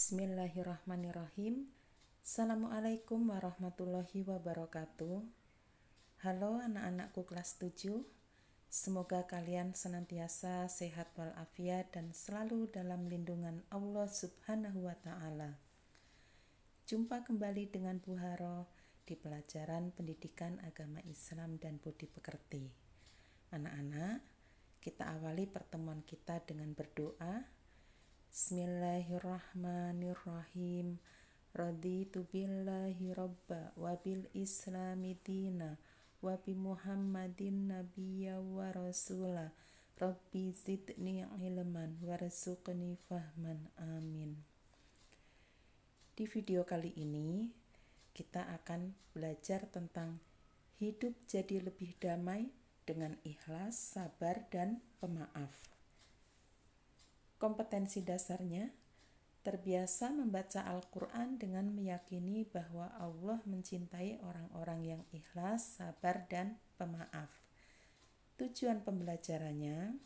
Bismillahirrahmanirrahim. Assalamualaikum warahmatullahi wabarakatuh. Halo anak-anakku kelas 7. Semoga kalian senantiasa sehat walafiat dan selalu dalam lindungan Allah Subhanahu wa Ta'ala. Jumpa kembali dengan Bu Haro di pelajaran pendidikan agama Islam dan budi pekerti. Anak-anak, kita awali pertemuan kita dengan berdoa. Bismillahirrahmanirrahim. Raditu billahi robba wa bil islami dina wa bi muhammadin nabiyya wa rasula. Rabbi zidni ilman warzuqni fahman. Amin. Di video kali ini kita akan belajar tentang hidup jadi lebih damai dengan ikhlas, sabar, dan pemaaf. Kompetensi dasarnya, terbiasa membaca Al-Quran dengan meyakini bahwa Allah mencintai orang-orang yang ikhlas, sabar, dan pemaaf. Tujuan pembelajarannya,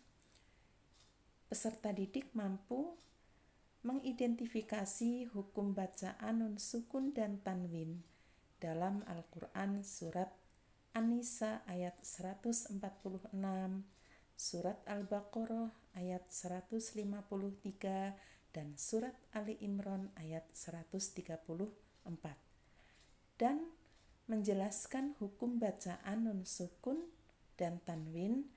peserta didik mampu mengidentifikasi hukum bacaan nun sukun dan tanwin dalam Al-Quran surat An-Nisa ayat 146, surat Al-Baqarah ayat 153 dan surat Ali Imran ayat 134, dan menjelaskan hukum bacaan nun sukun dan tanwin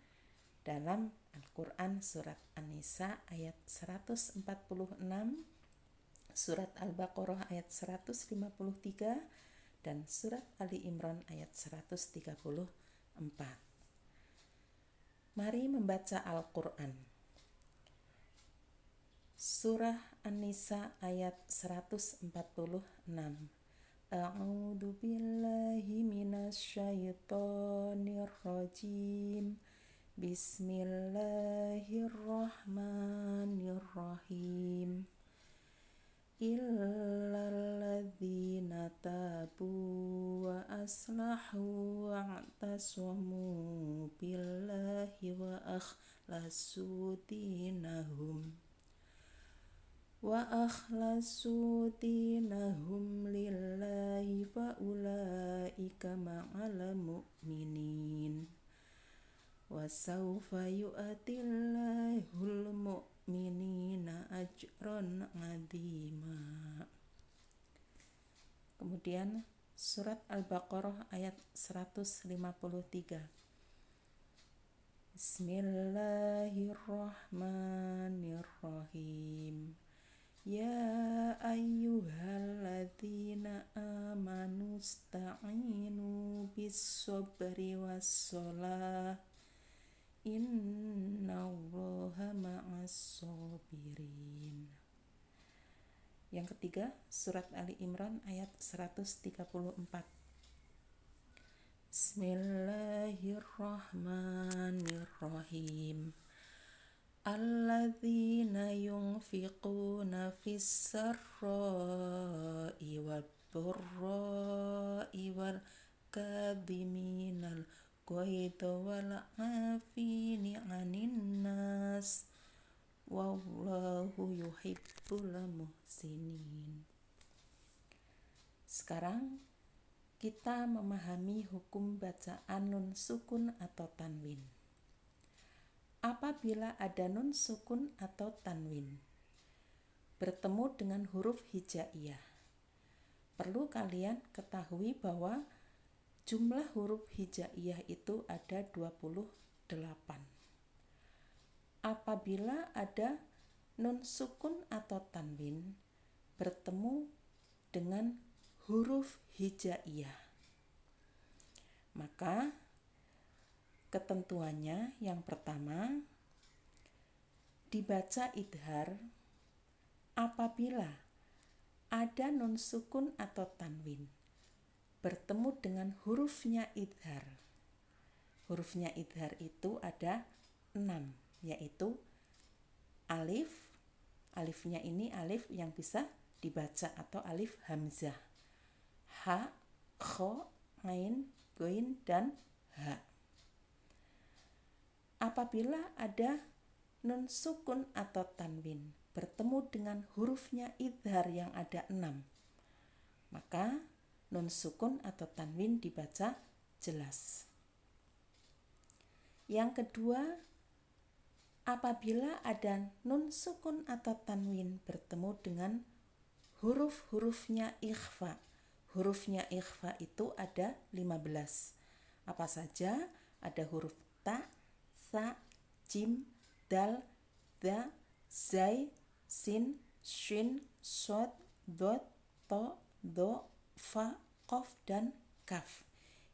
dalam Al-Quran surat An-Nisa ayat 146, surat Al-Baqarah ayat 153 dan surat Ali Imran ayat 134. Mari membaca Al-Quran. Surah An-Nisa ayat 146. A'udzu billahi minasyaitonir rajim. Bismillahirrahmanirrahim. Illalladzina tabu wa aslahu wa'tasamu billahi wa akhlasu dinahum lillahi fa ulaika ma'al mu'minin wa sawfa yu'tillahul mu'minina ajran 'azima. Kemudian surat Al-Baqarah ayat 153. Bismillahirrahmanirrahim. Ya ayyuhalladzina amanu sta'inu bis-sabri was-shalah. Innallaha ma'as-sabirin. Yang ketiga, surat Ali Imran ayat 134. Bismillahirrahmanirrahim. Alladzina yunfiquna fis-sarra'i wad-dharra'i wal kadhiminal ghaidha wal 'afina 'anil nas wallahu yuhibbul muhsinin. Sekarang kita memahami hukum bacaan nun sukun atau tanwin. Apabila ada nun sukun atau tanwin bertemu dengan huruf hijaiyah, perlu kalian ketahui bahwa jumlah huruf hijaiyah itu ada 28. Apabila ada nun sukun atau tanwin bertemu dengan huruf hijaiyah, maka ketentuannya yang pertama, dibaca idhar apabila ada nun sukun atau tanwin bertemu dengan hurufnya idhar. Hurufnya idhar itu ada 6, yaitu alif. Alifnya ini alif yang bisa dibaca atau alif hamzah, ha, kho, ain, ghain, dan ha. Apabila ada nun sukun atau tanwin bertemu dengan hurufnya idhar yang ada 6, maka nun sukun atau tanwin dibaca jelas. Yang kedua, apabila ada nun sukun atau tanwin bertemu dengan huruf-hurufnya ikhfa. Hurufnya ikhfa itu ada 15. Apa saja? Ada huruf ta, sa, jim, dal, da, zai, sin, shin, sod, dot, to, do, fa, qaf, dan kaf.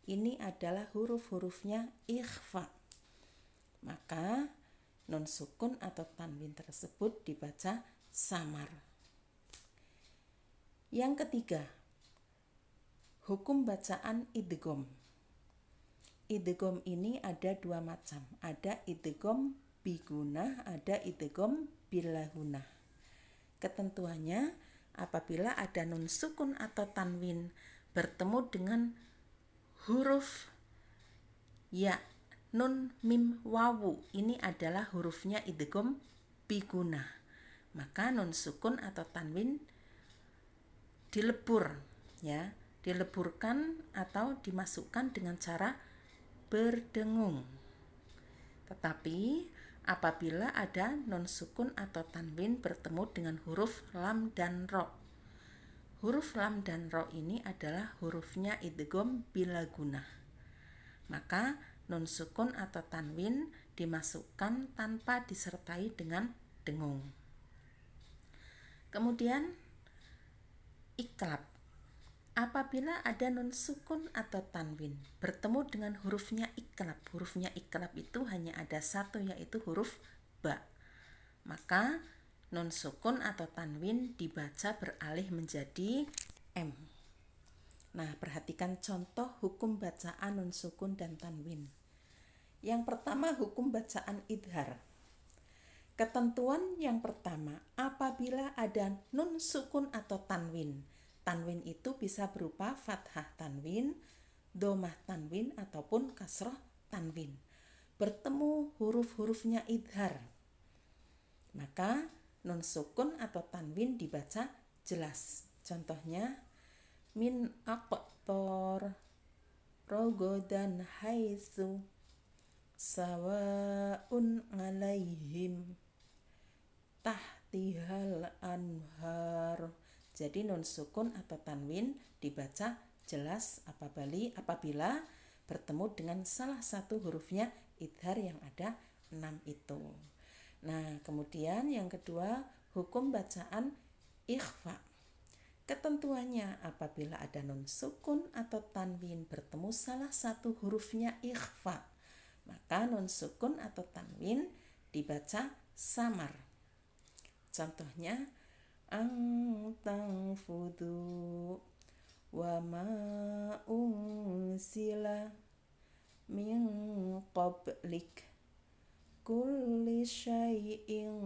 Ini adalah huruf-hurufnya ikhfa. Maka nun sukun atau tanwin tersebut dibaca samar. Yang ketiga, hukum bacaan idgham. Idgham ini ada 2 macam. Ada idgham bigunah, ada idgham bilagunah. Ketentuannya, apabila ada nun sukun atau tanwin bertemu dengan huruf ya, nun, mim, wawu, ini adalah hurufnya idgham bigunah. Maka nun sukun atau tanwin dilebur, ya, dileburkan atau dimasukkan dengan cara berdengung. Tetapi apabila ada nun sukun atau tanwin bertemu dengan huruf lam dan ro. Huruf lam dan ro ini adalah hurufnya idgham bilagunah. Maka nun sukun atau tanwin dimasukkan tanpa disertai dengan dengung. Kemudian iklab. Apabila ada nun sukun atau tanwin bertemu dengan hurufnya iklab. Hurufnya iklab itu hanya ada 1, yaitu huruf ba. Maka nun sukun atau tanwin dibaca beralih menjadi m. Nah, perhatikan contoh hukum bacaan nun sukun dan tanwin. Yang pertama, hukum bacaan idhar. Ketentuan yang pertama, apabila ada nun sukun atau tanwin. Tanwin itu bisa berupa fathah tanwin, domah tanwin, ataupun kasroh tanwin. Bertemu huruf-hurufnya idhar. Maka nun sukun atau tanwin dibaca jelas. Contohnya, min aqtor, rogodan haitsu, sawaun alaihim, tahtihal anhar. Jadi nun sukun atau tanwin dibaca jelas apabila bertemu dengan salah satu hurufnya idhar yang ada 6 itu. Nah, kemudian yang kedua, hukum bacaan ikhfa. Ketentuannya, apabila ada nun sukun atau tanwin bertemu salah satu hurufnya ikhfa, maka nun sukun atau tanwin dibaca samar. Contohnya, ang fudu wa ma unsila min qablik kulli syai'in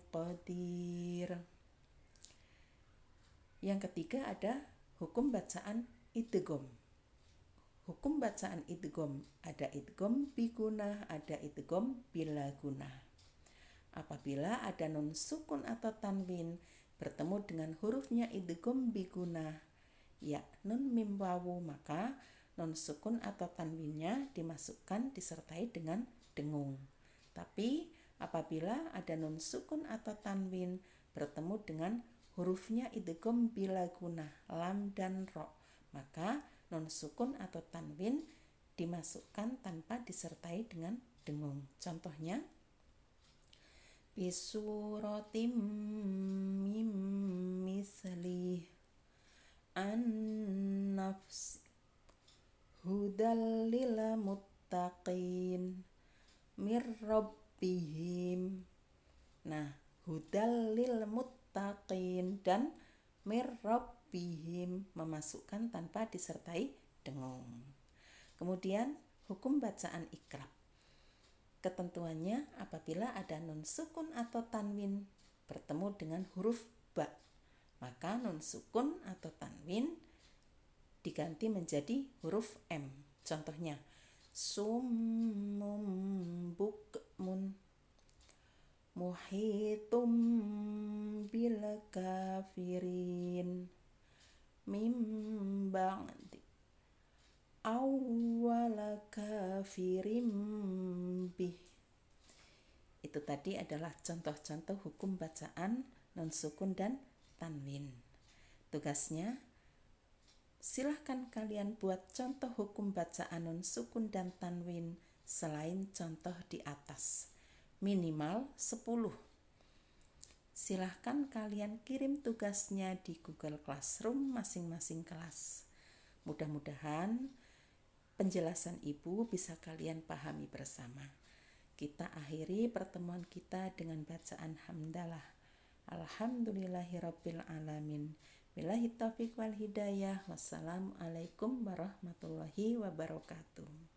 qadir. Yang ketiga ada hukum bacaan idgham. Hukum bacaan idgham, ada idgham bigunah, ada idgham bilagunah. Apabila ada nun sukun atau tanwin bertemu dengan hurufnya idgham bigunah, ya, nun, mim, wawu, maka nun sukun atau tanwinnya dimasukkan disertai dengan dengung. Tapi apabila ada nun sukun atau tanwin bertemu dengan hurufnya idgham bilagunah, lam dan ro, maka nun sukun atau tanwin dimasukkan tanpa disertai dengan dengung. Contohnya, bisuratim mim mislih an-nafs hudal lil muttaqin mir rabbihim. Nah, hudal lil muttaqin dan mir rabbihim memasukkan tanpa disertai dengung. Kemudian hukum bacaan ikrab. Ketentuannya, apabila ada nun sukun atau tanwin bertemu dengan huruf ba, maka nun sukun atau tanwin diganti menjadi huruf m. Contohnya, summum bukmun muhitum bil kafirin mim ba'di awwala kafirim bih. Itu tadi adalah contoh-contoh hukum bacaan non sukun dan tanwin. Tugasnya, silahkan kalian buat contoh hukum bacaan non sukun dan tanwin selain contoh di atas. Minimal 10. Silahkan kalian kirim tugasnya di Google Classroom masing-masing kelas. Mudah-mudahan penjelasan Ibu bisa kalian pahami bersama. Kita akhiri pertemuan kita dengan bacaan hamdalah. Alhamdulillahirabbil alamin. Billahi taufiq wal hidayah. Wassalamualaikum warahmatullahi wabarakatuh.